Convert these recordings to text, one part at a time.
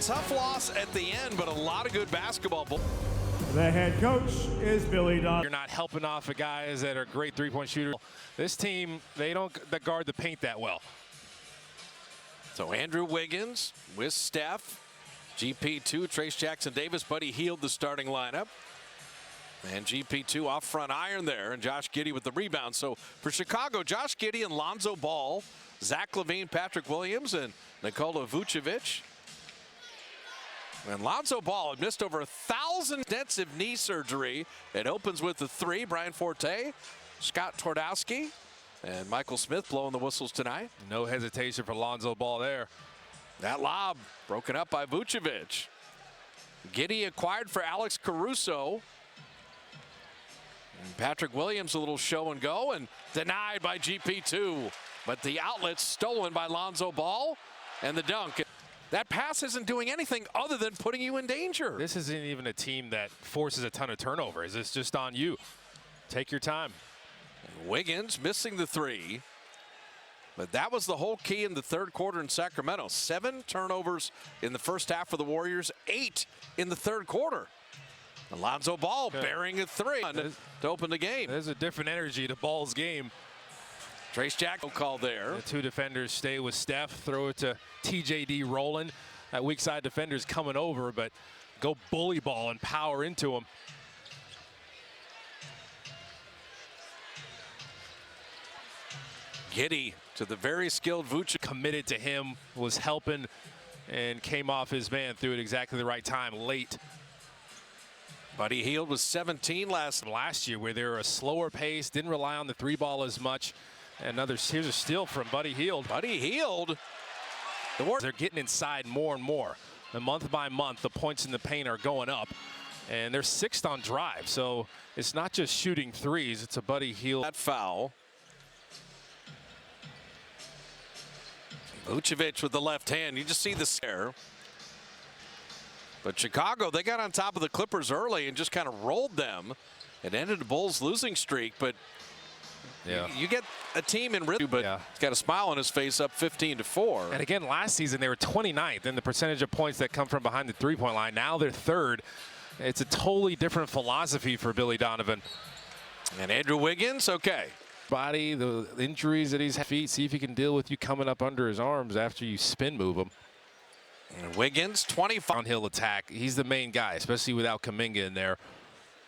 tough loss at the end, but a lot of good basketball. The head coach is Billy Donovan. You're not helping off the guys that are great three-point shooters. This team, they don't guard the paint that well. So Andrew Wiggins with Steph, GP2, Trace Jackson-Davis, Buddy Hield the starting lineup. And GP2 off front iron there, and Josh Giddey with the rebound. So for Chicago, Josh Giddey and Lonzo Ball, Zach LaVine, Patrick Williams, and Nikola Vucevic. And Lonzo Ball had missed over 1,000 intensive knee surgery. It opens with the three. Brian Forte, Scott Twardowski, and Michael Smith blowing the whistles tonight. No hesitation for Lonzo Ball there. That lob broken up by Vucevic. Giddey acquired for Alex Caruso. And Patrick Williams a little show and go, and denied by GP2. But the outlet stolen by Lonzo Ball, and the dunk. That pass isn't doing anything other than putting you in danger. This isn't even a team that forces a ton of turnovers. It's just on you. Take your time. And Wiggins missing the three. But that was the whole key in the third quarter in Sacramento. 7 turnovers in the first half for the Warriors, 8 in the third quarter. Alonzo Ball bearing a three to open the game. There's a different energy to Ball's game. Trace Jackson call there. The two defenders stay with Steph, throw it to TJD rolling. That weak side defender's coming over, but go bully Ball and power into him. Giddey to the very skilled Vucevic. Committed to him, was helping, and came off his man, threw it exactly the right time, late. Buddy Hield was 17 last year, where they were a slower pace, didn't rely on the three ball as much. Here's a steal from Buddy Hield. Buddy Hield. They're getting inside more and more. The month by month, the points in the paint are going up. And they're 6th on drive. So it's not just shooting threes, it's a Buddy Hield. That foul. Vucevic with the left hand. You just see the scare. But Chicago, they got on top of the Clippers early and just kind of rolled them. It ended the Bulls' losing streak, but yeah, you get a team in rhythm, but he's got a smile on his face, up 15-4. And again, last season they were 29th in the percentage of points that come from behind the three-point line. Now they're 3rd. It's a totally different philosophy for Billy Donovan. And Andrew Wiggins, okay. Body, the injuries that he's had, feet, see if he can deal with you coming up under his arms after you spin move him. And Wiggins, 25. Downhill attack. He's the main guy, especially without Kuminga in there.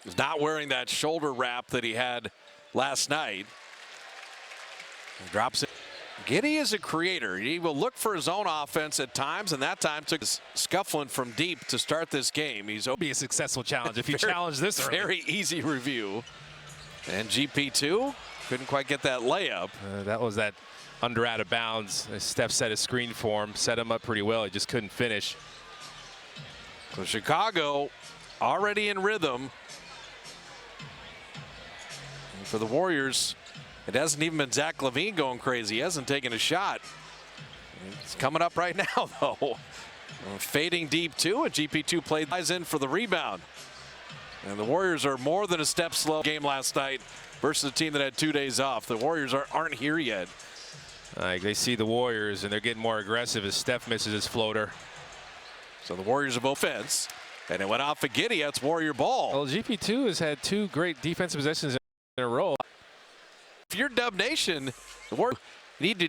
He's not wearing that shoulder wrap that he had last night. He drops it. Giddey is a creator. He will look for his own offense at times, and that time took scuffling from deep to start this game. It'll be a successful challenge if you challenge this early. Very easy review. And GP2 couldn't quite get that layup. That was that under out of bounds. Steph set a screen for him, set him up pretty well. He just couldn't finish. So Chicago already in rhythm. And for the Warriors, it hasn't even been Zach LaVine going crazy. He hasn't taken a shot. It's coming up right now, though. Fading deep, too, and GP2 played in for the rebound. And the Warriors are more than a step slow game last night versus a team that had 2 days off. The Warriors aren't here yet. They see the Warriors, and they're getting more aggressive as Steph misses his floater. So the Warriors have offense, and it went off of Giddey. That's Warrior ball. Well, GP2 has had 2 great defensive possessions in a row. If you're Dub Nation, the Warriors need to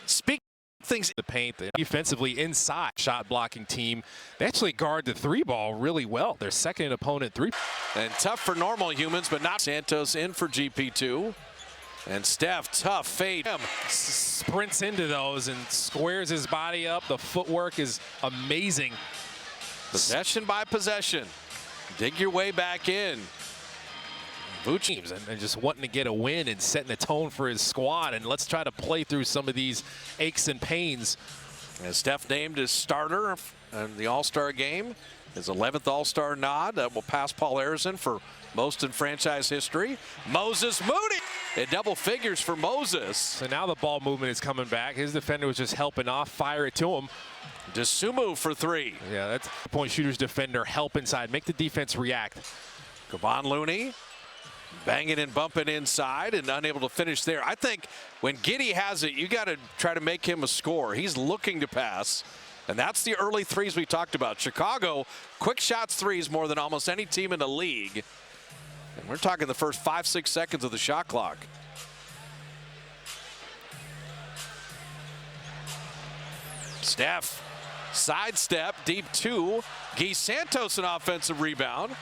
speak things in the paint. Defensively inside shot blocking team. They actually guard the three ball really well. Their second opponent three. And tough for normal humans, but not. Santos in for GP2. And Steph, tough fade. Sprints into those and squares his body up. The footwork is amazing. Possession by possession. Dig your way back in. Teams and just wanting to get a win and setting the tone for his squad, and let's try to play through some of these aches and pains. And Steph named his starter in the All-Star game, his 11th All-Star nod. That will pass Paul Arizin for most in franchise history. Moses Moody at double figures for Moses. So now the ball movement is coming back. His defender was just helping off, fire it to him. DeSumo for 3. Yeah, that's point shooter's defender, help inside, make the defense react. Kevon Looney banging and bumping inside and unable to finish there. I think when Giddey has it, you got to try to make him a scorer. He's looking to pass, And that's the early threes we talked about. Chicago, quick shots threes more than almost any team in the league. And we're talking the first 5-6 seconds of the shot clock. Steph, sidestep, deep two. Guy Santos, an offensive rebound.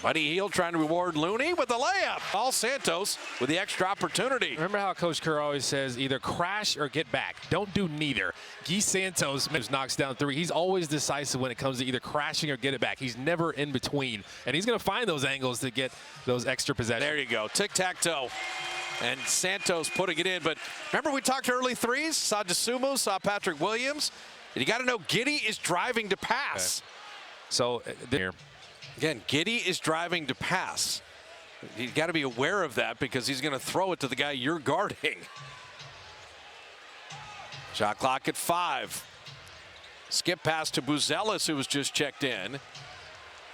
Buddy Hield trying to reward Looney with the layup. Paul Santos with the extra opportunity. Remember how Coach Kerr always says either crash or get back. Don't do neither. Guy Santos knocks down three. He's always decisive when it comes to either crashing or get it back. He's never in between. And he's going to find those angles to get those extra possessions. There you go. Tic-tac-toe. And Santos putting it in. But remember we talked early threes? Saw DeSumo, saw Patrick Williams. And you got to know Giddey is driving to pass. Okay. So there. Again, Giddey is driving to pass. You got to be aware of that because he's going to throw it to the guy you're guarding. Shot clock at 5. Skip pass to Buzelis, who was just checked in.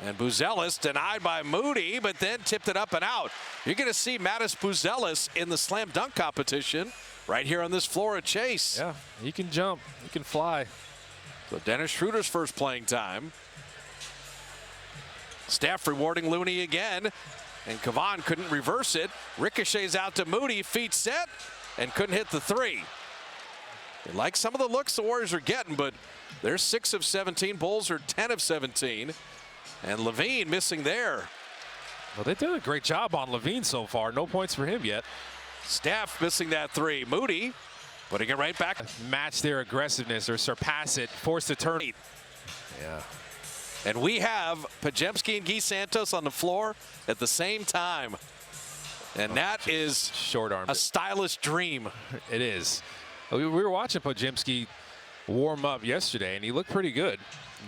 And Buzelis denied by Moody, but then tipped it up and out. You're going to see Mattis Buzelis in the slam dunk competition right here on this floor at Chase. Yeah, he can jump. He can fly. So Dennis Schroeder's first playing time. Steph rewarding Looney again, and Kavan couldn't reverse it. Ricochets out to Moody, feet set, and couldn't hit the three. They like some of the looks the Warriors are getting, but they're 6 of 17. Bulls are 10 of 17. And Levine missing there. Well, they did a great job on Levine so far. No points for him yet. Steph missing that three. Moody putting it right back. Match their aggressiveness or surpass it, force the turn. Yeah. And we have Podziemski and Guy Santos on the floor at the same time. And that is short arm. A stylish dream. It is. We were watching Podziemski warm up yesterday, and he looked pretty good.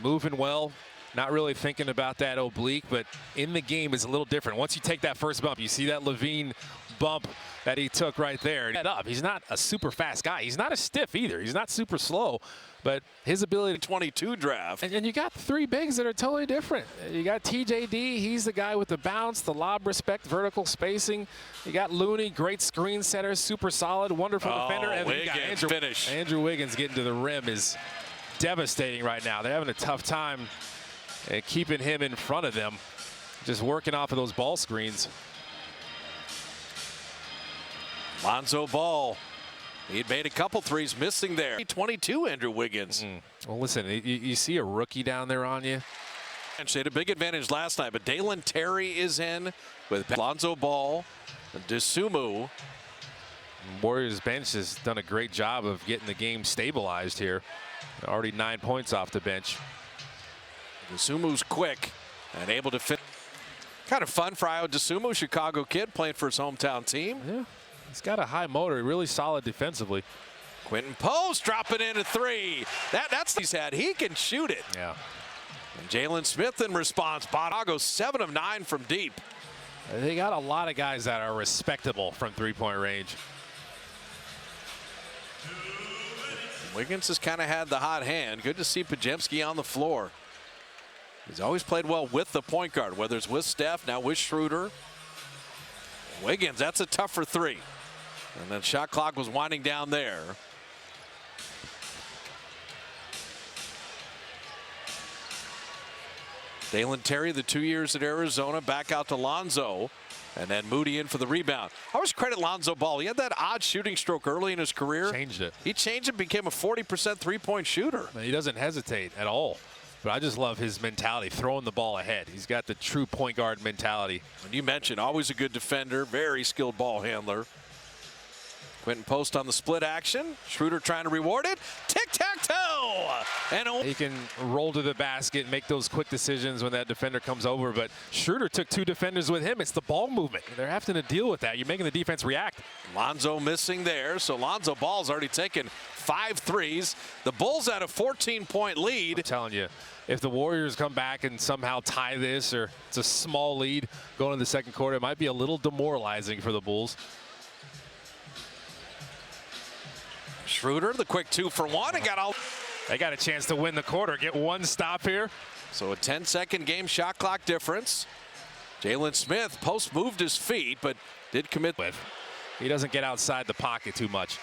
Moving well. Not really thinking about that oblique, but in the game is a little different. Once you take that first bump, you see that Levine bump that he took right there. He's not a super fast guy. He's not a stiff either. He's not super slow, but his ability to 22 draft. And you got 3 bigs that are totally different. You got TJD. He's the guy with the bounce, the lob respect, vertical spacing. You got Looney, great screen setter, super solid, wonderful defender. And Wiggins you got finish. Andrew Wiggins getting to the rim is devastating right now. They're having a tough time keeping him in front of them, just working off of those ball screens. Lonzo Ball. He'd made a couple threes, missing there. 22, Andrew Wiggins. Well, listen, you see a rookie down there on you. And she had a big advantage last night, but Dalen Terry is in with Lonzo Ball, DeSumo. Warriors bench has done a great job of getting the game stabilized here. Already 9 points off the bench. DeSumu's quick and able to fit. Kind of fun for Io DeSumo, Chicago kid playing for his hometown team. Yeah, he's got a high motor, really solid defensively. Quentin Post dropping in a three. That's he's had. He can shoot it. Yeah. And Jalen Smith in response. Chicago 7 of 9 from deep. They got a lot of guys that are respectable from three-point range. Wiggins has kind of had the hot hand. Good to see Podziemski on the floor. He's always played well with the point guard, whether it's with Steph, now with Schroeder. Wiggins, that's a tougher three. And then shot clock was winding down there. Dalen Terry, the 2 years at Arizona, back out to Lonzo. And then Moody in for the rebound. I always credit Lonzo Ball. He had that odd shooting stroke early in his career. Changed it. He changed it, became a 40% three-point shooter. He doesn't hesitate at all. But I just love his mentality, throwing the ball ahead. He's got the true point guard mentality. And you mentioned, always a good defender, very skilled ball handler. Quentin Post on the split action. Schroeder trying to reward it. Tic-tac-toe! And he can roll to the basket, make those quick decisions when that defender comes over. But Schroeder took 2 defenders with him. It's the ball movement. They're having to deal with that. You're making the defense react. Lonzo missing there. So Lonzo Ball's already taken 5 threes. The Bulls had a 14-point lead. I'm telling you, if the Warriors come back and somehow tie this, or it's a small lead going into the second quarter, it might be a little demoralizing for the Bulls. Schroeder, the quick 2 for 1, and got all. They got a chance to win the quarter, get one stop here. So a 10-second game shot clock difference. Jalen Smith, Post moved his feet, but did commit. He doesn't get outside the pocket too much.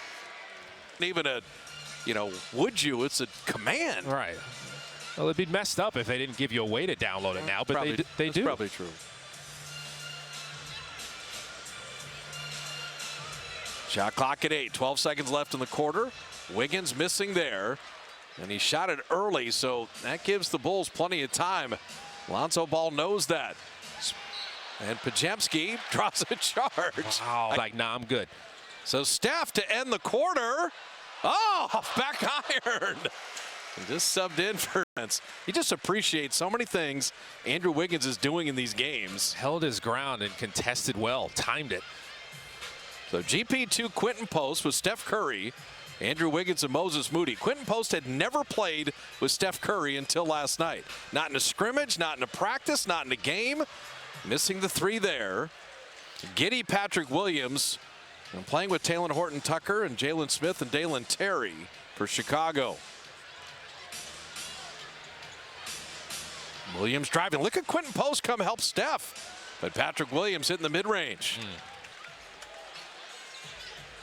Even a would you? It's a command. Right. Well, it'd be messed up if they didn't give you a way to download it now, but they do. That's probably true. Shot clock at 8. 12 seconds left in the quarter. Wiggins missing there. And he shot it early, so that gives the Bulls plenty of time. Lonzo Ball knows that. And Podziemski draws a charge. Wow. Like, nah, I'm good. So Steph to end the quarter. Oh, back iron. And just subbed in for defense. He just appreciates so many things Andrew Wiggins is doing in these games. Held his ground and contested well, timed it. So GP2 Quentin Post with Steph Curry, Andrew Wiggins and Moses Moody. Quentin Post had never played with Steph Curry until last night. Not in a scrimmage, not in a practice, not in a game. Missing the three there. Giddey Patrick Williams and playing with Talen Horton-Tucker and Jalen Smith and Dalen Terry for Chicago. Williams driving. Look at Quentin Post come help Steph. But Patrick Williams hitting the mid-range.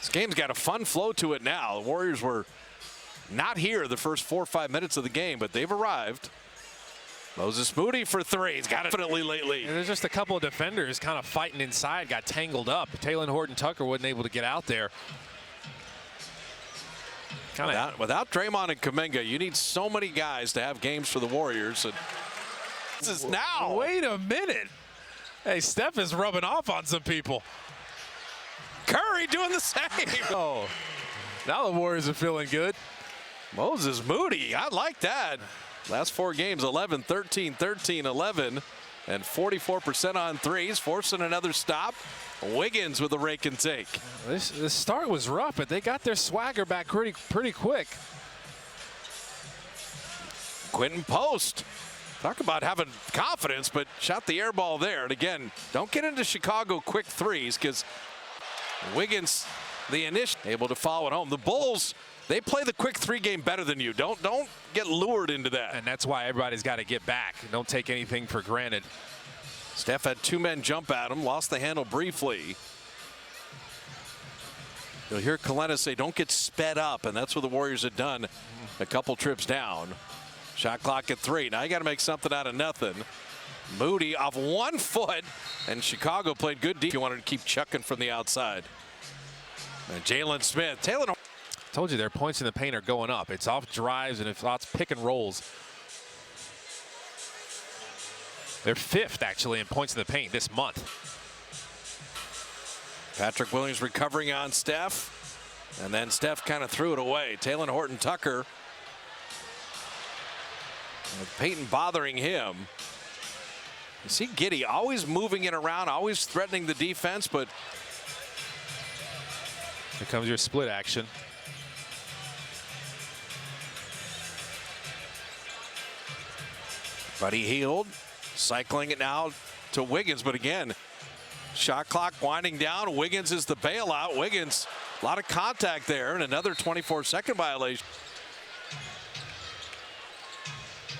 This game's got a fun flow to it now. The Warriors were not here the first 4 or 5 minutes of the game, but they've arrived. Moses Moody for three. He's got it definitely lately. And there's just a couple of defenders kind of fighting inside, got tangled up. Talen Horton-Tucker wasn't able to get out there. Without Draymond and Kuminga, you need so many guys to have games for the Warriors. And this is now. Wait a minute. Hey, Steph is rubbing off on some people. Curry doing the same. Oh, now the Warriors are feeling good. Moses Moody, I like that. Last 4 games, 11, 13, 13, 11, and 44% on threes, forcing another stop. Wiggins with a rake and take. This start was rough, but they got their swagger back pretty quick. Quentin Post. Talk about having confidence, but shot the air ball there. And again, don't get into Chicago quick threes because Wiggins, the initial, able to follow it home. The Bulls, they play the quick three game better than you. Don't get lured into that. And that's why everybody's got to get back. Don't take anything for granted. Steph had 2 men jump at him, lost the handle briefly. You'll hear Kalena say, don't get sped up, and that's what the Warriors had done a couple trips down. Shot clock at 3. Now you got to make something out of nothing. Moody off 1 foot, and Chicago played good deep. You wanted to keep chucking from the outside. And Jalen Smith. Taylor. Told you their points in the paint are going up. It's off drives and it's lots pick and rolls. They're 5th actually in points in the paint this month. Patrick Williams recovering on Steph, and then Steph kind of threw it away. Talen Horton-Tucker. With Peyton bothering him. You see Giddey always moving it around, always threatening the defense, but here comes your split action. Buddy Hield cycling it now to Wiggins, but again, shot clock winding down. Wiggins is the bailout. Wiggins, a lot of contact there, and another 24-second violation.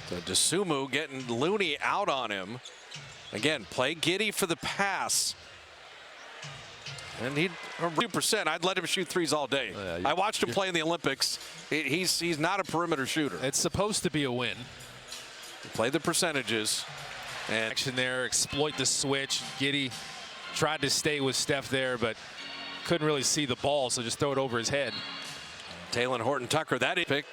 So Dosunmu getting Looney out on him. Again, play Giddey for the pass. And he'd 2%. I'd let him shoot threes all day. I watched him play in the Olympics. He's not a perimeter shooter. It's supposed to be a win. Play the percentages. And action there, exploit the switch. Giddey tried to stay with Steph there, but couldn't really see the ball, so just throw it over his head. Talen Horton-Tucker, that is picked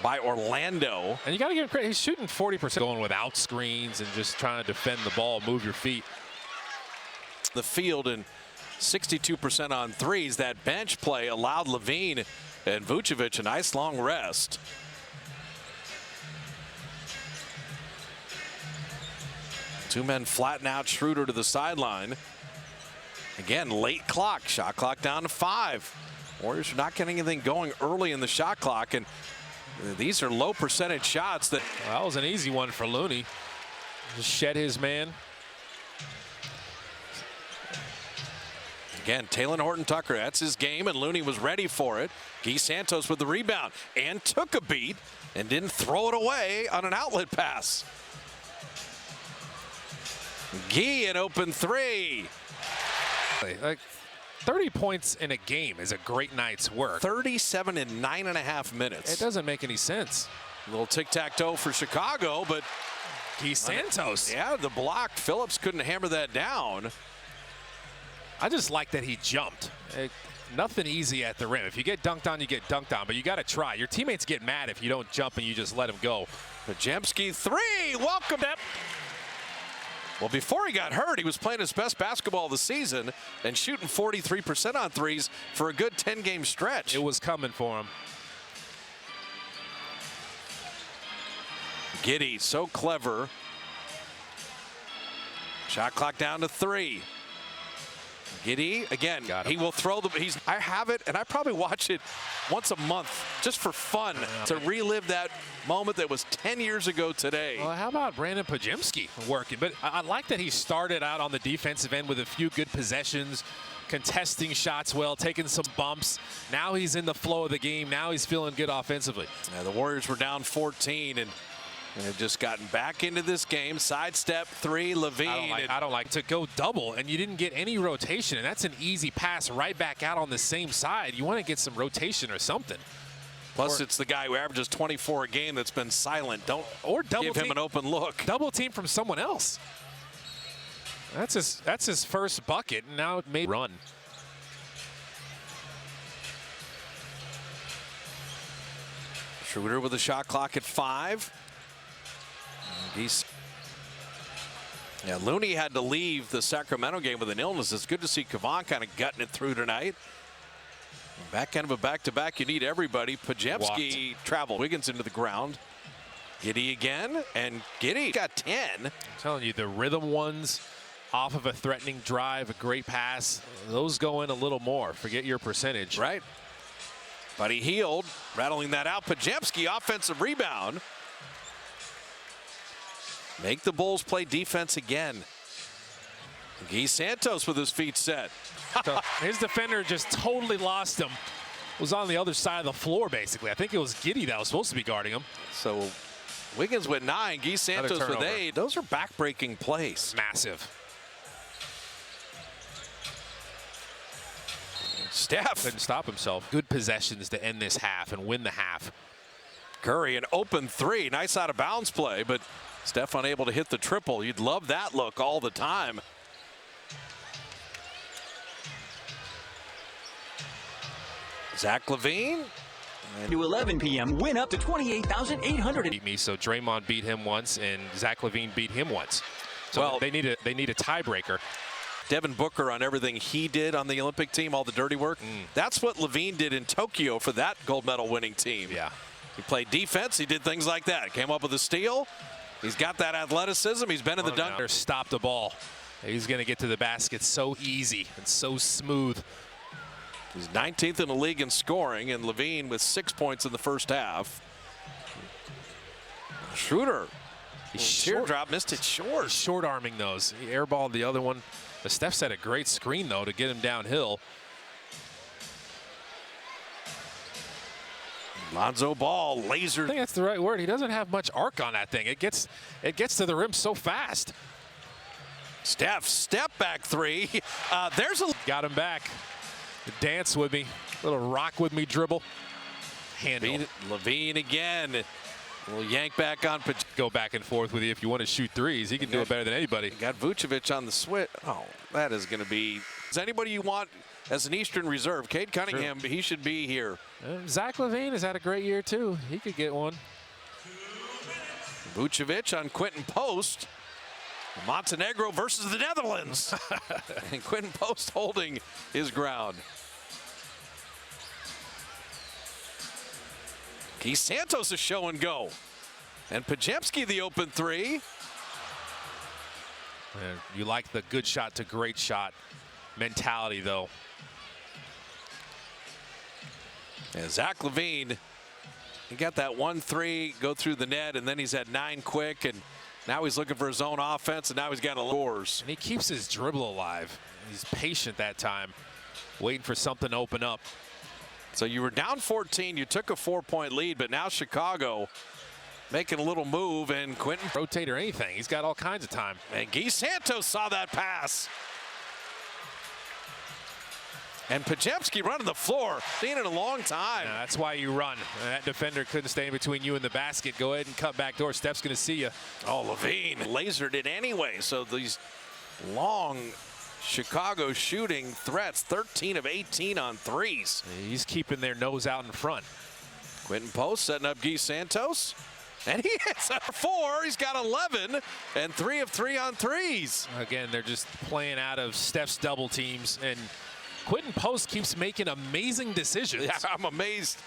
by Orlando. And you got to give him credit. He's shooting 40%, going without screens and just trying to defend the ball, move your feet. The field and 62% on threes. That bench play allowed Levine and Vucevic a nice long rest. Two men flatten out Schroeder to the sideline. Again, late clock. Shot clock down to 5. Warriors are not getting anything going early in the shot clock, and these are low percentage shots. That was an easy one for Looney. Just shed his man. Again, Talen Horton-Tucker, that's his game, and Looney was ready for it. Guy Santos with the rebound and took a beat and didn't throw it away on an outlet pass. Guy an open 3. Like, 30 points in a game is a great night's work. 37 in 9.5 minutes. It doesn't make any sense. A little tic-tac-toe for Chicago, but Guy Santos. Yeah, the block. Phillips couldn't hammer that down. I just like that he jumped. Nothing easy at the rim. If you get dunked on, you get dunked on, but you got to try. Your teammates get mad if you don't jump and you just let him go. Pajemski three. Welcome. Well, before he got hurt, he was playing his best basketball of the season and shooting 43% on threes for a good 10-game stretch. It was coming for him. Giddey, so clever. Shot clock down to 3. Giddey, again, he will throw the, I have it, and I probably watch it once a month just for fun to relive that moment that was 10 years ago today. Well, how about Brandon Pajemski working? But I like that he started out on the defensive end with a few good possessions, contesting shots well, taking some bumps. Now he's in the flow of the game. Now he's feeling good offensively. Yeah, the Warriors were down 14, and they've just gotten back into this game. Sidestep 3, Levine. I don't like to go double, and you didn't get any rotation, and that's an easy pass right back out on the same side. You want to get some rotation or something. Plus, it's the guy who averages 24 a game that's been silent. Don't give him an open look. Double team from someone else. That's his first bucket, and now it may run. Schroeder with a shot clock at 5. Yeah, Looney had to leave the Sacramento game with an illness. It's good to see Kavan kind of gutting it through tonight. Back end of a back-to-back, you need everybody. Pajemski traveled Wiggins into the ground. Giddey again, and Giddey got 10. I'm telling you, the rhythm ones off of a threatening drive, a great pass, those go in a little more. Forget your percentage. Right. Buddy Hield rattling that out. Pajemski, offensive rebound. Make the Bulls play defense again. Guy Santos with his feet set. So his defender just totally lost him. Was on the other side of the floor, basically. I think it was Giddey that was supposed to be guarding him. So Wiggins with 9, Guy Santos with 8. Those are back-breaking plays. Massive. Steph couldn't stop himself. Good possessions to end this half and win the half. Curry, an open 3. Nice out of bounds play, but Steph unable to hit the triple. You'd love that look all the time. Zach LaVine. To 11 p.m. win up to 28,800. Beat me, so Draymond beat him once and Zach LaVine beat him once. So well, they need a tiebreaker. Devin Booker on everything he did on the Olympic team, all the dirty work. That's what LaVine did in Tokyo for that gold medal winning team. Yeah. He played defense. He did things like that. Came up with a steal. He's got that athleticism. He's been in the dunk. Stop the ball. He's going to get to the basket so easy and so smooth. He's 19th in the league in scoring, and LaVine with 6 points in the first half. Schroeder. Teardrop missed it short. He's short-arming those. He airballed the other one. The Steph set a great screen, though, to get him downhill. Lonzo Ball, laser. I think that's the right word. He doesn't have much arc on that thing. It gets to the rim so fast. Steph, step back 3. Got him back. Dance with me. Little rock with me dribble. Handle. LaVine again. A little yank back on. Go back and forth with you if you want to shoot threes. He can do it better than anybody. Got Vucevic on the switch. Oh, that is going to be. Is anybody you want as an Eastern Reserve? Cade Cunningham, he should be here. Zach LaVine has had a great year, too. He could get one. Vucevic on Quentin Post. Montenegro versus the Netherlands. And Quentin Post holding his ground. Guy Santos is show and go. And Pajemski the open 3. You like the good shot to great shot mentality, though. And Zach LaVine, he got that 1-3 go through the net, and then he's had 9 quick, and now he's looking for his own offense, and now he's got a scores. And he keeps his dribble alive. He's patient that time, waiting for something to open up. So you were down 14, you took a 4-point lead, but now Chicago making a little move, and Quentin rotate or anything. He's got all kinds of time. And Guy Santos saw that pass. And Pajemski running the floor. Seen it in a long time. Yeah, that's why you run. That defender couldn't stay in between you and the basket. Go ahead and cut back door. Steph's going to see you. Oh, Levine lasered it anyway. So these long Chicago shooting threats, 13 of 18 on threes. He's keeping their nose out in front. Quentin Post setting up Guy Santos. And he hits a 4. He's got 11 and 3 of 3 on threes. Again, they're just playing out of Steph's double teams. And Quentin Post keeps making amazing decisions. Yeah, I'm amazed.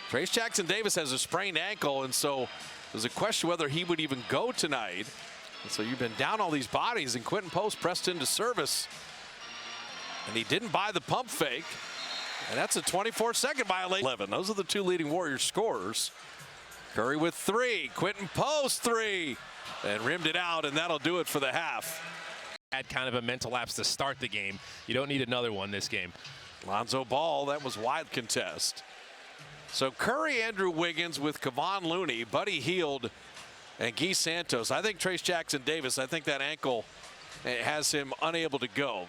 Trace Jackson Davis has a sprained ankle, and so there's a question whether he would even go tonight. And so you've been down all these bodies, and Quentin Post pressed into service. And he didn't buy the pump fake. And that's a 24-second violation. 11. Those are the two leading Warriors scorers. Curry with 3. Quentin Post 3. And rimmed it out, and that'll do it for the half. Had kind of a mental lapse to start the game. You don't need another one this game. Lonzo Ball, that was wide contest. So Curry, Andrew Wiggins with Kevon Looney, Buddy Hield, and Guy Santos. I think Trace Jackson Davis, I think that ankle has him unable to go.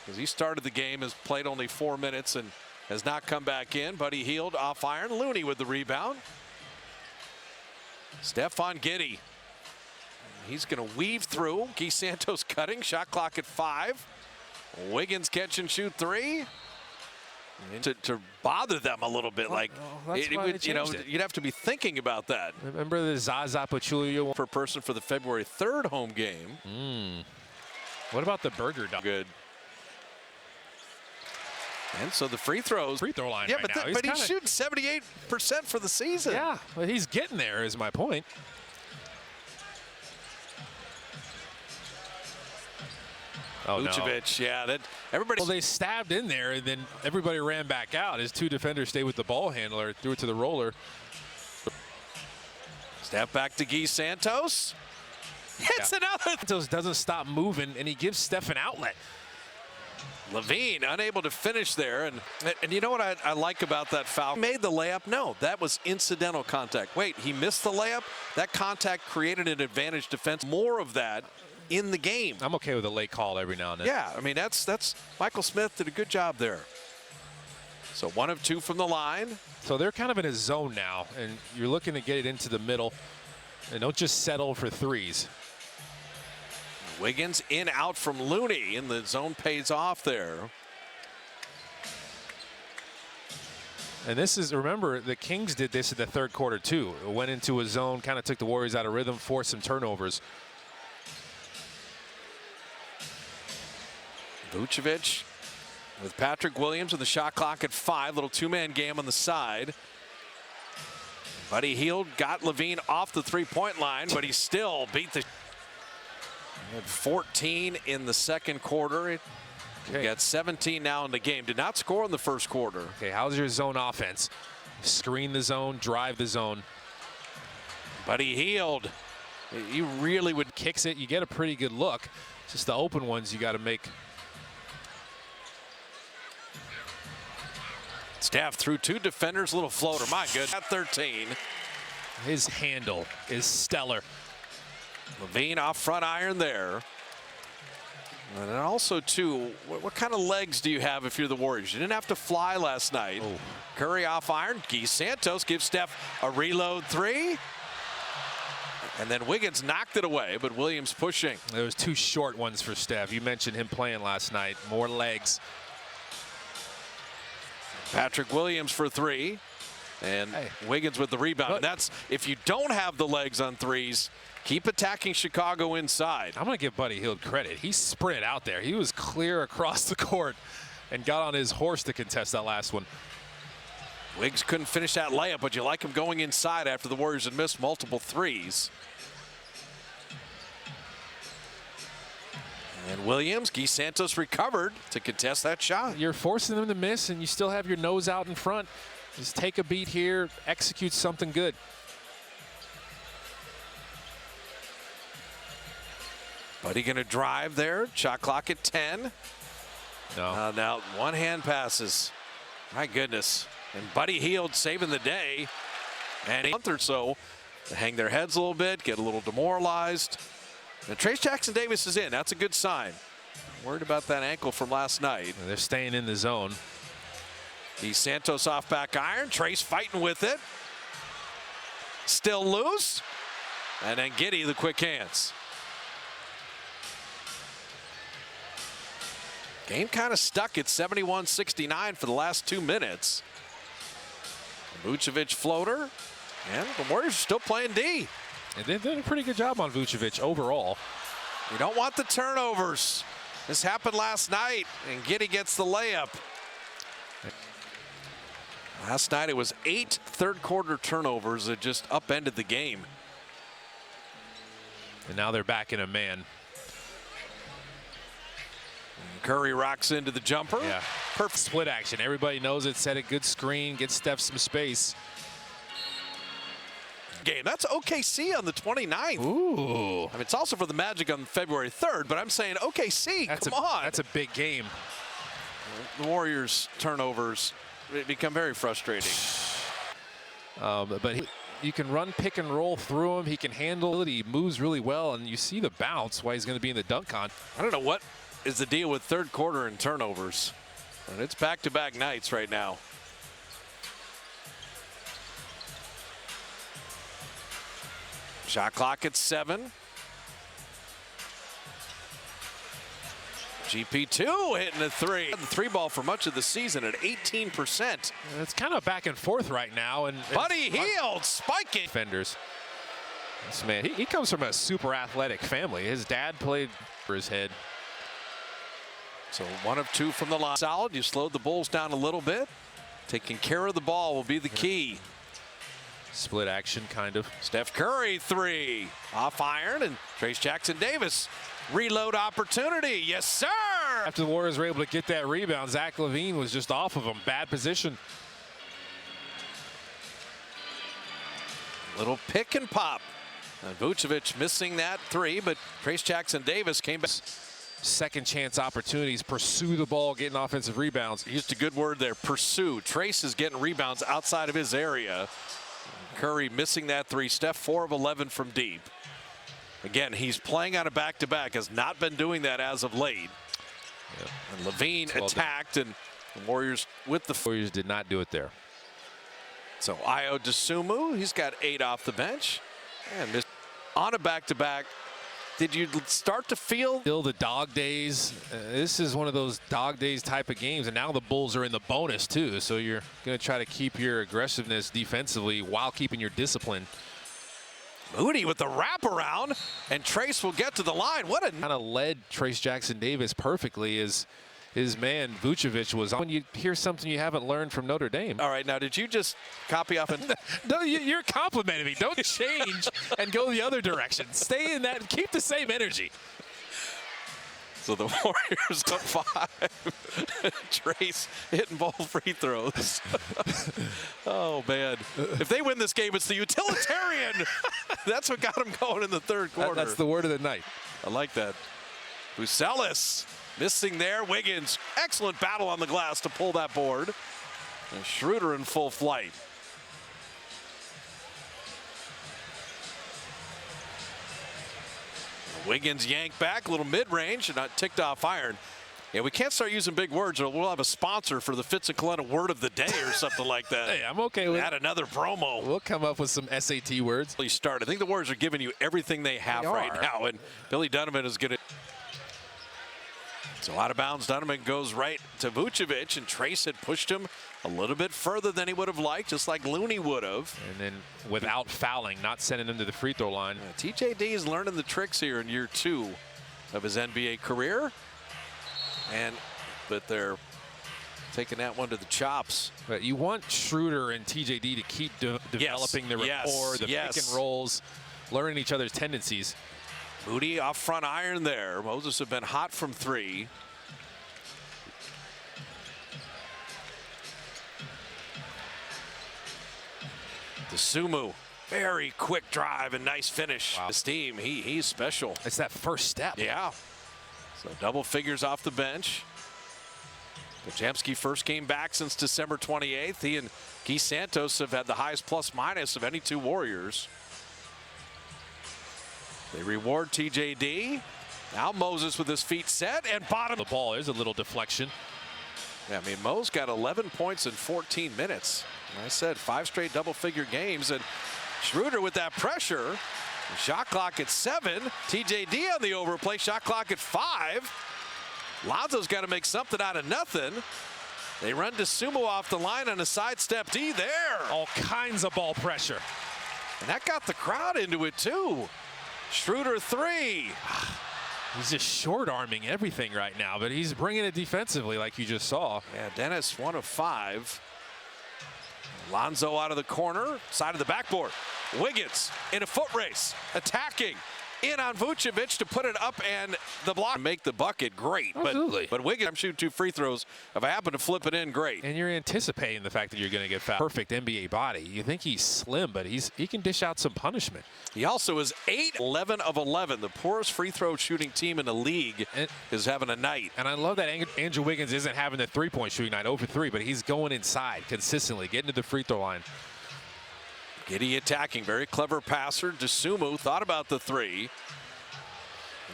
Because he started the game, has played only 4 minutes, and has not come back in. Buddy Hield off iron. Looney with the rebound. Stephon Giddey. He's going to weave through. Guy Santos cutting. Shot clock at 5. Wiggins catch and shoot 3. To bother them a little bit, like you'd have to be thinking about that. Remember the Zaza Pachulia per person for the February 3rd home game. What about the burger dog? Good. And so the free throw line. Yeah, right but he's shooting 78% for the season. Yeah, but he's getting there. Is my point. Oh, Vucevic, yeah, that everybody. Well, they stabbed in there, and then everybody ran back out. His 2 defenders stayed with the ball handler, threw it to the roller. Step back to Guy Santos. Hits another. Santos doesn't stop moving, and he gives Steph an outlet. Levine unable to finish there, and you know what I like about that foul? He made the layup. No, that was incidental contact. Wait, he missed the layup. That contact created an advantage defense. More of that in the game. I'm okay with a late call every now and then. Yeah, I mean that's Michael Smith did a good job there. So 1 of 2 from the line. So they're kind of in a zone now, and you're looking to get it into the middle, and don't just settle for threes. Wiggins in out from Looney, and the zone pays off there. And this is, remember, the Kings did this in the 3rd quarter too. It went into a zone, kind of took the Warriors out of rhythm, forced some turnovers. Vucevic with Patrick Williams and the shot clock at 5. Little 2-man game on the side. Buddy Hield got Levine off the 3-point line, but he still beat the. He had 14 in the 2nd quarter. He got 17 now in the game. Did not score in the 1st quarter. Okay, how's your zone offense? Screen the zone, drive the zone. Buddy Hield, he really would. Kicks it, you get a pretty good look. Just the open ones you got to make. Steph through 2 defenders, little floater. My goodness, at 13. His handle is stellar. Levine off front iron there. And then also, too, what kind of legs do you have if you're the Warriors? You didn't have to fly last night. Oh. Curry off iron. Guy Santos gives Steph a reload 3. And then Wiggins knocked it away, but Williams pushing. There was 2 short ones for Steph. You mentioned him playing last night. More legs. Patrick Williams for 3. And Wiggins with the rebound. And that's, if you don't have the legs on threes, keep attacking Chicago inside. I'm going to give Buddy Hield credit. He sprinted out there. He was clear across the court and got on his horse to contest that last one. Wiggs couldn't finish that layup, but you like him going inside after the Warriors had missed multiple threes. And Williams, Guy Santos recovered to contest that shot. You're forcing them to miss, and you still have your nose out in front. Just take a beat here, execute something good. Buddy going to drive there. Shot clock at 10. No. Now one hand passes. My goodness. And Buddy Hield saving the day. And a month or so to hang their heads a little bit, get a little demoralized. And Trace Jackson Davis is in. That's a good sign. Worried about that ankle from last night. And they're staying in the zone. Santos off back iron. Trace fighting with it. Still loose. And then Giddey the quick hands. Game kind of stuck at 71-69 for the last 2 minutes. Vucevic floater. And the Warriors are still playing D. And they've done a pretty good job on Vucevic overall. You don't want the turnovers. This happened last night, and Giddey gets the layup. Last night it was 8 third-quarter turnovers that just upended the game. And now they're back in a man. Curry rocks into the jumper. Yeah, perfect split action. Everybody knows it. Set a good screen, get Steph some space. Game. That's OKC on the 29th. Ooh. I mean, it's also for the Magic on February 3rd, but I'm saying OKC, come on. That's a big game. The Warriors' turnovers become very frustrating. But you can run pick and roll through him. He can handle it. He moves really well, and you see the bounce why he's going to be in the dunk con. I don't know what is the deal with third quarter and turnovers. And it's back-to-back nights right now. Shot clock at 7. GP2 hitting a 3. The 3-ball for much of the season at 18%. It's kind of back and forth right now. And Buddy Hield spiking. Defenders. This man, he comes from a super athletic family. His dad played for his head. So 1 of 2 from the line. Solid. You slowed the Bulls down a little bit. Taking care of the ball will be the key. Split action, kind of. Steph Curry 3. Off iron, and Trace Jackson Davis. Reload opportunity. Yes, sir. After the Warriors were able to get that rebound, Zach LaVine was just off of him. Bad position. Little pick and pop. And Vucevic missing that 3, but Trace Jackson Davis came back. Second chance opportunities, pursue the ball, getting offensive rebounds. He used a good word there, pursue. Trace is getting rebounds outside of his area. Curry missing that 3. Steph 4 of 11 from deep. Again, he's playing on a back-to-back, has not been doing that as of late. Yep. And Levine well attacked, and the Warriors with the Warriors did not do it there. So Ayo Dosunmu, he's got 8 off the bench. And missed on a back-to-back. Did you start to feel? Still the dog days. This is one of those dog days type of games, and now the Bulls are in the bonus too. So you're going to try to keep your aggressiveness defensively while keeping your discipline. Moody with the wraparound, and Trace will get to the line. What a kind of led Trace Jackson Davis perfectly as his man Vucevic was on. When you hear something you haven't learned from Notre Dame. All right, now did you just copy off? No, you're complimenting me. Don't change and go the other direction. Stay in that. Keep the same energy. So the Warriors up 5. Trace hitting both free throws. Oh, man. If they win this game, it's the utilitarian. That's what got them going in the third quarter. That's the word of the night. I like that. Bucelis missing there. Wiggins, excellent battle on the glass to pull that board. And Schroeder in full flight. Wiggins yanked back, a little mid-range, and not ticked off iron. Yeah, we can't start using big words, or we'll have a sponsor for the Fitz and Coletta word of the day or something like that. Hey, I'm okay with it. Add another promo. We'll come up with some SAT words. Start. I think the Warriors are giving you everything they have right now, and Billy Donovan is going to. So out of bounds, Donovan goes right to Vucevic, and Trace had pushed him a little bit further than he would have liked, just like Looney would have. And then without fouling, not sending him to the free throw line. TJD is learning the tricks here in year 2 of his NBA career. But they're taking that one to the chops. But you want Schroeder and TJD to keep developing the rapport, the pick and rolls, learning each other's tendencies. Moody off front iron there. Moses have been hot from 3. Dosunmu, very quick drive and nice finish. Wow. This team, he's special. It's that first step. Yeah. So double figures off the bench. Podziemski first came back since December 28th. He and Guy Santos have had the highest plus-minus of any 2 Warriors. They reward TJD. Now Moses with his feet set and bottom. The ball is a little deflection. Yeah, I mean, Mo's got 11 points in 14 minutes. I said 5 straight double-figure games, and Schroeder with that pressure. Shot clock at 7. TJD on the overplay. Shot clock at 5. Lonzo's got to make something out of nothing. They run DeSumo off the line on a sidestep D there. All kinds of ball pressure. And that got the crowd into it, too. Schroeder 3. He's just short-arming everything right now, but he's bringing it defensively like you just saw. Yeah, Dennis 1 of 5. Lonzo out of the corner, side of the backboard. Wiggins in a foot race, attacking. In on Vucevic to put it up and the block. Make the bucket, great. Absolutely. But Wiggins, I'm shooting 2 free throws. If I happen to flip it in, great. And you're anticipating the fact that you're going to get fouled. Perfect NBA body. You think he's slim, but he can dish out some punishment. He also is 11 of 11. The poorest free throw shooting team in the league is having a night. And I love that Andrew Wiggins isn't having the three-point shooting night, 0 for 3, but he's going inside consistently, getting to the free throw line. Giddey attacking, very clever passer. DeSumo thought about the 3.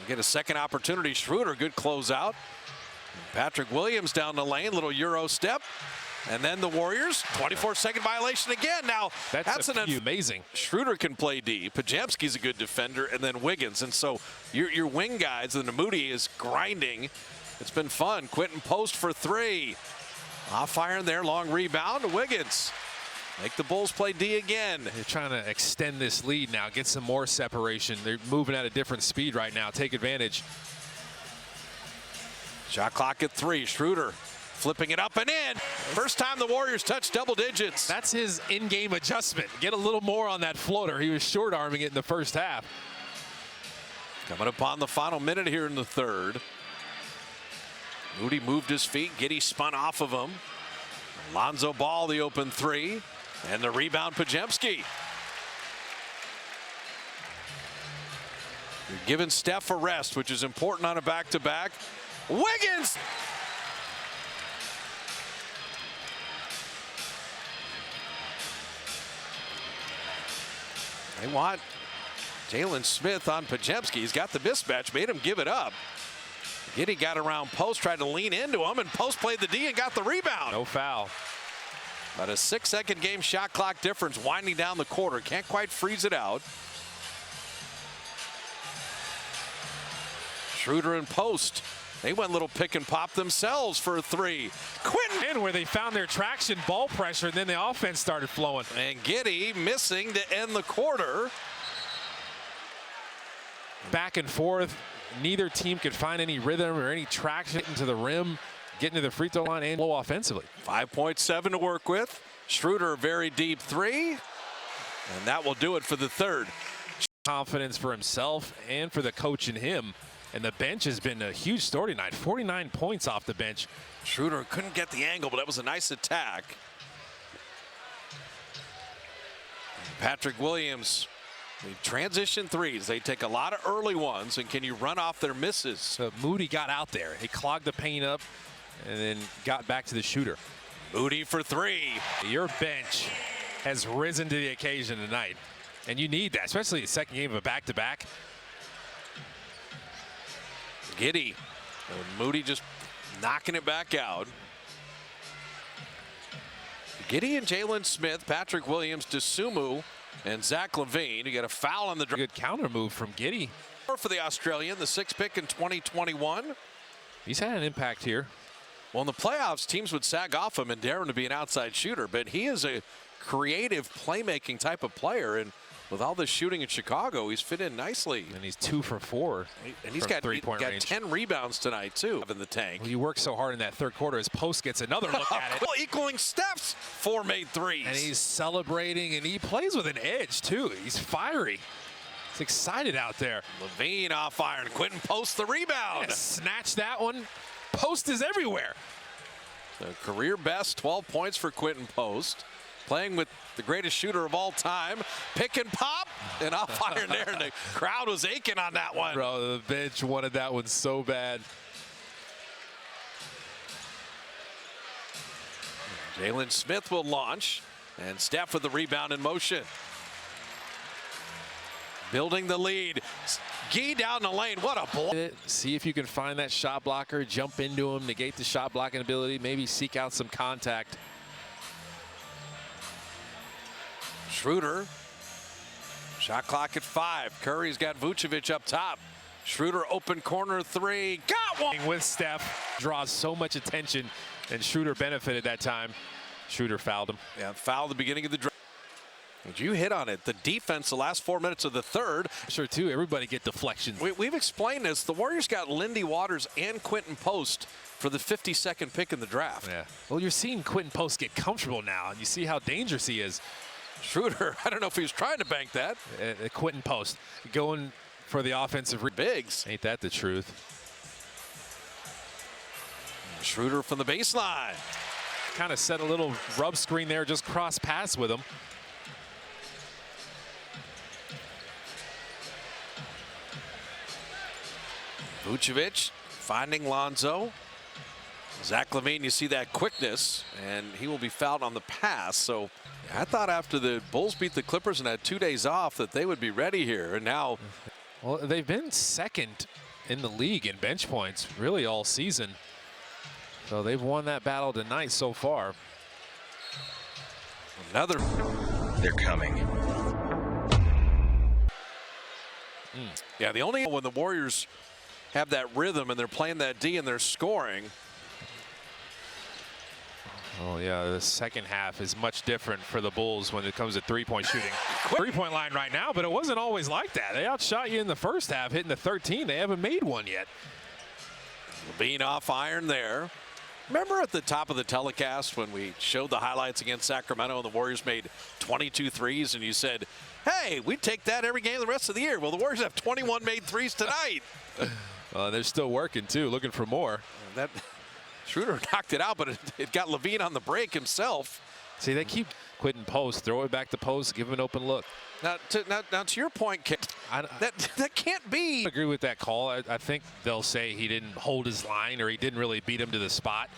Get a second opportunity. Schroeder, good closeout. Patrick Williams down the lane, little Euro step. And then the Warriors, 24-second violation again. Now, that's amazing. Schroeder can play D. Pajemski's a good defender, and then Wiggins. And so your wing guys, and Moody is grinding. It's been fun. Quentin Post for 3. Off firing there, long rebound to Wiggins. Make the Bulls play D again. They're trying to extend this lead now, get some more separation. They're moving at a different speed right now. Take advantage. Shot clock at 3. Schroeder flipping it up and in. First time the Warriors touch double digits. That's his in-game adjustment. Get a little more on that floater. He was short-arming it in the first half. Coming upon the final minute here in the third. Moody moved his feet. Giddey spun off of him. Lonzo Ball, the open 3. And the rebound, Pajemski. You're giving Steph a rest, which is important on a back-to-back. Wiggins! They want Jalen Smith on Pajemski. He's got the mismatch, made him give it up. Giddey got around Post, tried to lean into him, and Post played the D and got the rebound. No foul. But a 6-second game shot clock difference winding down the quarter. Can't quite freeze it out. Schroeder and Post. They went little pick and pop themselves for a 3. Quentin! And where they found their traction, ball pressure, and then the offense started flowing. And Giddey missing to end the quarter. Back and forth. Neither team could find any rhythm or any traction into the rim, getting to the free throw line and low offensively. 5.7 to work with. Schroeder, very deep 3. And that will do it for the third. Confidence for himself and for the coach and him. And the bench has been a huge story tonight. 49 points off the bench. Schroeder couldn't get the angle, but that was a nice attack. Patrick Williams. Transition 3s. They take a lot of early ones, and can you run off their misses? So Moody got out there. He clogged the paint up and then got back to the shooter. Moody for 3. Your bench has risen to the occasion tonight, and you need that, especially the second game of a back-to-back. Giddey. Moody just knocking it back out. Giddey and Jalen Smith, Patrick Williams, DeSumo, and Zach LaVine. You got a foul on the good counter move from Giddey. For the Australian, the 6th pick in 2021. He's had an impact here. Well, in the playoffs, teams would sag off him and dare him to be an outside shooter, but he is a creative playmaking type of player, and with all this shooting in Chicago, he's fit in nicely. And he's 2 for 4. And he's got 10 rebounds tonight, too, in the tank. Well, you work so hard in that third quarter. His Post gets another look at it. Well, equaling Steph's 4 made threes. And he's celebrating, and he plays with an edge, too. He's fiery. He's excited out there. LaVine off iron. Quentin Post the rebound. Yeah, snatch that one. Post is everywhere. The career best 12 points for Quentin Post. Playing with the greatest shooter of all time. Pick and pop, and off iron there. And the crowd was aching on that one. Bro, the bench wanted that one so bad. Jalen Smith will launch, and Steph with the rebound in motion. building the lead. Gee down the lane. What a block. See if you can find that shot blocker, jump into him, negate the shot blocking ability, maybe seek out some contact. Schroeder. Shot clock at 5. Curry's got Vucevic up top. Schroeder open corner 3. Got one! With Steph, draws so much attention, and Schroeder benefited that time. Schroeder fouled him. Yeah, foul at the beginning of the drive. You hit on it. The defense the last 4 minutes of the third. Sure, too. Everybody get deflections. We've explained this. The Warriors got Lindy Waters and Quentin Post for the 52nd pick in the draft. Yeah. Well, you're seeing Quentin Post get comfortable now, and you see how dangerous he is. Schroeder, I don't know if he was trying to bank that. Quentin Post going for the offensive bigs. Ain't that the truth? Schroeder from the baseline. Kind of set a little rub screen there, just cross pass with him. Vucevic finding Lonzo. Zach LaVine, you see that quickness, and he will be fouled on the pass. So I thought after the Bulls beat the Clippers and had 2 days off that they would be ready here. And now, well, they've been second in the league in bench points really all season. So they've won that battle tonight so far. Another. They're coming. Yeah, the only when the Warriors have that rhythm and they're playing that D and they're scoring. Oh, yeah, the second half is much different for the Bulls when it comes to three-point shooting. Three-point line right now, but it wasn't always like that. They outshot you in the first half, hitting the 13. They haven't made one yet. LaVine off iron there. Remember at the top of the telecast when we showed the highlights against Sacramento and the Warriors made 22 threes and you said, hey, we'd take that every game the rest of the year. Well, the Warriors have 21 made threes tonight. They're still working, too, looking for more. That Schroeder knocked it out, but it got LaVine on the break himself. See, they keep Quentin Post, throw it back to Post, give him an open look. Now to your point, Kit, that can't be. I agree with that call. I think they'll say he didn't hold his line or he didn't really beat him to the spot.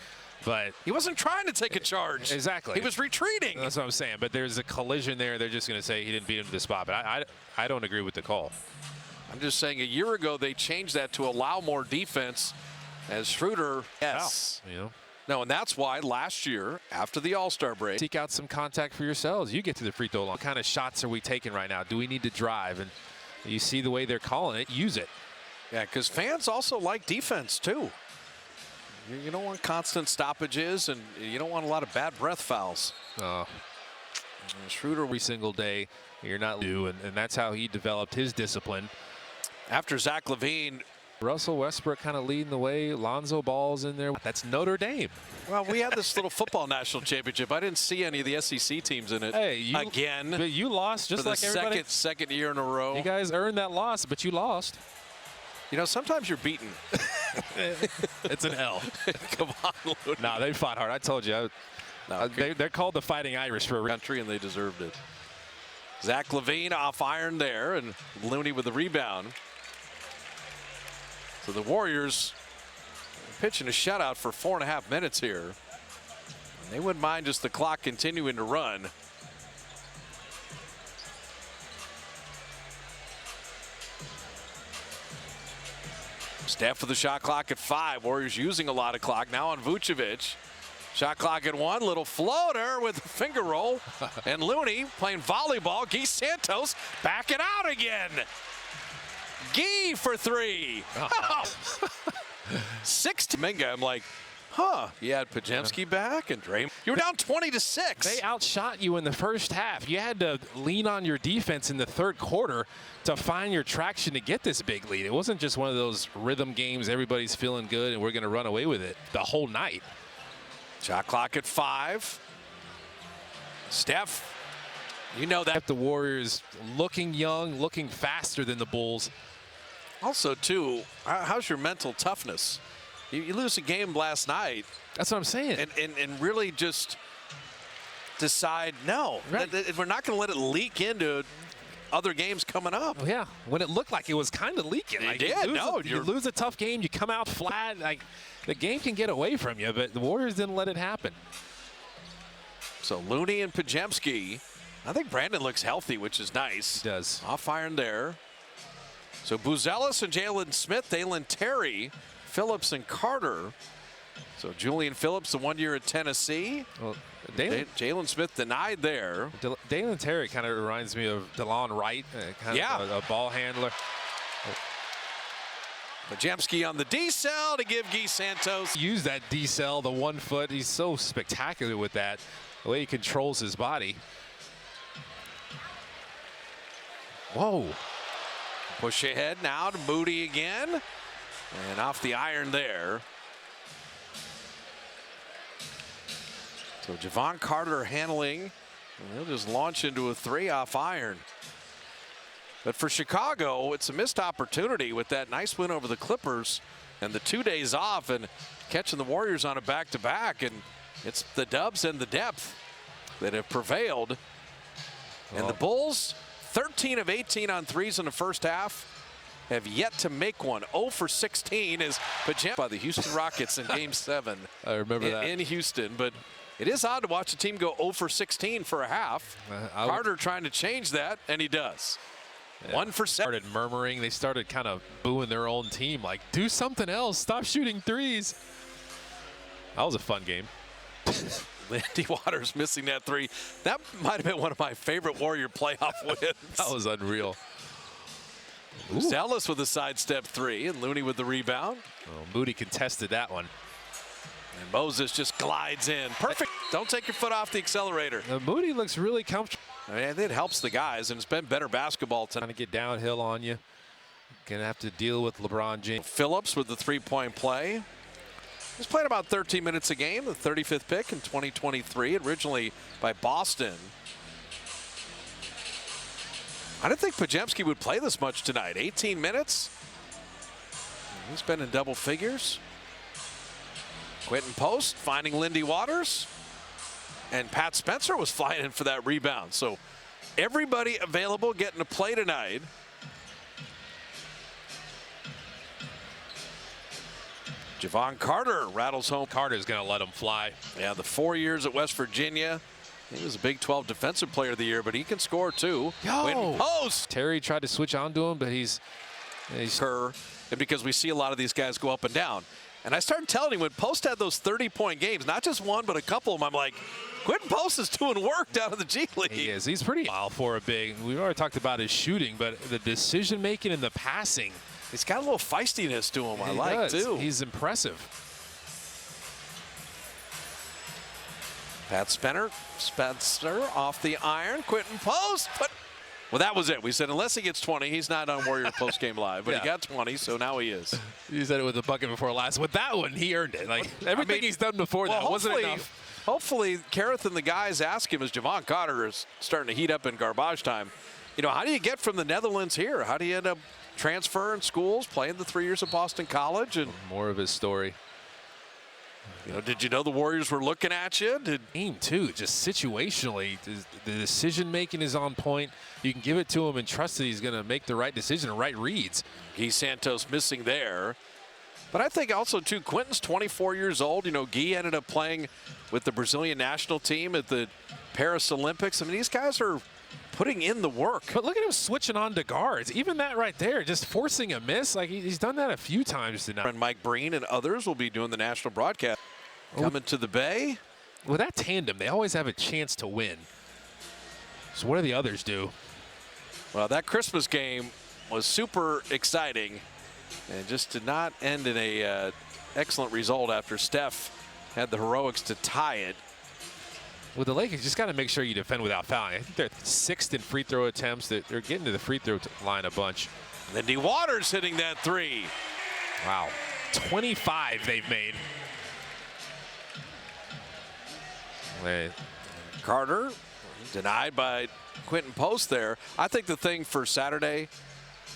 But he wasn't trying to take a charge. Exactly. He was retreating. That's what I'm saying. But there's a collision there. They're just going to say he didn't beat him to the spot. But I don't agree with the call. I'm just saying a year ago they changed that to allow more defense as Schroeder. Yes. You know. No, and that's why last year after the All-Star break. Seek out some contact for yourselves. You get to the free throw line. What kind of shots are we taking right now? Do we need to drive? And you see the way they're calling it. Use it. Yeah, because fans also like defense too. You don't want constant stoppages, and you don't want a lot of bad breath fouls. Schroeder every single day. You're not new, and that's how he developed his discipline. After Zach LaVine. Russell Westbrook kind of leading the way. Lonzo Ball's in there. That's Notre Dame. Well, we had this little football national championship. I didn't see any of the SEC teams in it. Hey, again. But you lost just for like the everybody. second year in a row. You guys earned that loss, but you lost. You know, sometimes you're beaten. It's an L. Come on, Looney. No, they fought hard. I told you. They're called the Fighting Irish for a country, and they deserved it. Zach LaVine off iron there, and Looney with the rebound. So the Warriors pitching a shutout for 4.5 minutes here. They wouldn't mind just the clock continuing to run. Steph with the shot clock at 5. Warriors using a lot of clock now on Vucevic. Shot clock at 1. Little floater with a finger roll. And Looney playing volleyball. Guy Santos back it out again. Guy for 3. Oh. 6 to Minga. I'm like, you had Podziemski back and Draymond. You were down 20-6. They outshot you in the first half. You had to lean on your defense in the third quarter to find your traction to get this big lead. It wasn't just one of those rhythm games, everybody's feeling good and we're going to run away with it the whole night. Shot clock at 5. Steph, you know that. The Warriors looking young, looking faster than the Bulls. Also, too, how's your mental toughness? You lose a game last night. That's what I'm saying. And really just decide, no, right. We're not going to let it leak into other games coming up. Yeah, when it looked like it was kind of leaking. It did. You lose a tough game, you come out flat. Like the game can get away from you, but the Warriors didn't let it happen. So Looney and Podziemski I think Brandon looks healthy, which is nice. He does. Off iron there. So Buzelis and Jalen Smith, Dalen Terry, Phillips and Carter. So Julian Phillips, the 1 year at Tennessee. Well, Jalen Smith denied there. Dalen Terry kind of reminds me of DeLon Wright, kind of a ball handler. Pajemski on the D-cell to give Guy Santos. Use that D-cell, the 1 foot. He's so spectacular with that, the way he controls his body. Whoa. Push ahead now to Moody again. And off the iron there. So Javon Carter handling. And he'll just launch into a 3 off iron. But for Chicago, it's a missed opportunity with that nice win over the Clippers and the 2 days off and catching the Warriors on a back-to-back. And it's the Dubs and the depth that have prevailed. And the Bulls, 13 of 18 on threes in the first half, have yet to make one. 0 for 16 is Pajemski by the Houston Rockets in Game 7. I remember that. In Houston, but it is odd to watch a team go 0 for 16 for a half. Carter trying to change that, and he does. Yeah. 1 for 7. Started murmuring. They started kind of booing their own team, like, do something else. Stop shooting threes. That was a fun game. Lindy Waters missing that 3. That might have been one of my favorite Warrior playoff wins. That was unreal. Zealous with a sidestep 3, and Looney with the rebound. Oh, Moody contested that one. And Moses just glides in. Perfect. Don't take your foot off the accelerator. Moody looks really comfortable. I mean, it helps the guys, and it's been better basketball tonight. Trying to get downhill on you. Gonna have to deal with LeBron James. Phillips with the 3-point play. He's played about 13 minutes a game, the 35th pick in 2023, originally by Boston. I didn't think Pajemski would play this much tonight. 18 minutes. He's been in double figures. Quentin Post finding Lindy Waters. And Pat Spencer was flying in for that rebound. So everybody available getting to play tonight. Javon Carter rattles home. Carter's going to let him fly. Yeah, the 4 years at West Virginia. He was a Big 12 Defensive Player of the Year, but he can score too. Quentin Post. Terry tried to switch on to him, but he's and because we see a lot of these guys go up and down. And I started telling him when Post had those 30-point games, not just one, but a couple of them, I'm like, Quentin Post is doing work down in the G League. He is. He's pretty wild for a big. We've already talked about his shooting, but the decision-making and the passing. He's got a little feistiness to him, I like, too. He's impressive. Pat Spencer off the iron. Quentin Post. Well, that was it. We said unless he gets 20, he's not on Warrior Postgame Live. But he got 20, so now he is. You said it with a bucket before last. With that one, he earned it. Like everything he's done before that wasn't enough. Hopefully, Kareth and the guys ask him as Javon Carter is starting to heat up in garbage time. You know, how do you get from the Netherlands here? How do you end up transferring schools, playing the 3 years at Boston College? And more of his story. You know, did you know the Warriors were looking at you? Game too, just situationally, the decision making is on point. You can give it to him and trust that he's going to make the right decision and right reads. Guy Santos missing there. But I think also, too, Quentin's 24 years old. You know, Guy ended up playing with the Brazilian national team at the Paris Olympics. I mean, these guys are putting in the work. But look at him switching on to guards. Even that right there, just forcing a miss. Like he's done that a few times tonight. And Mike Breen and others will be doing the national broadcast. Coming to the Bay. With that tandem, they always have a chance to win. So what do the others do? Well, that Christmas game was super exciting and just did not end in a excellent result after Steph had the heroics to tie it. With the Lakers, you just got to make sure you defend without fouling. I think they're 6th in free throw attempts. They're getting to the free throw line a bunch. Lindy Waters hitting that 3. Wow. 25 they've made. Carter denied by Quentin Post there. I think the thing for Saturday,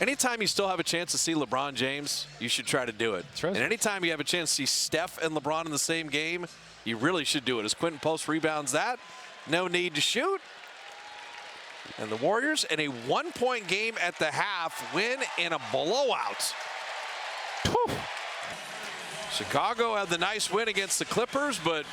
anytime you still have a chance to see LeBron James, you should try to do it. And anytime you have a chance to see Steph and LeBron in the same game, you really should do it. As Quentin Post rebounds that, no need to shoot. And the Warriors in a 1-point game at the half win in a blowout. Whew. Chicago had the nice win against the Clippers, but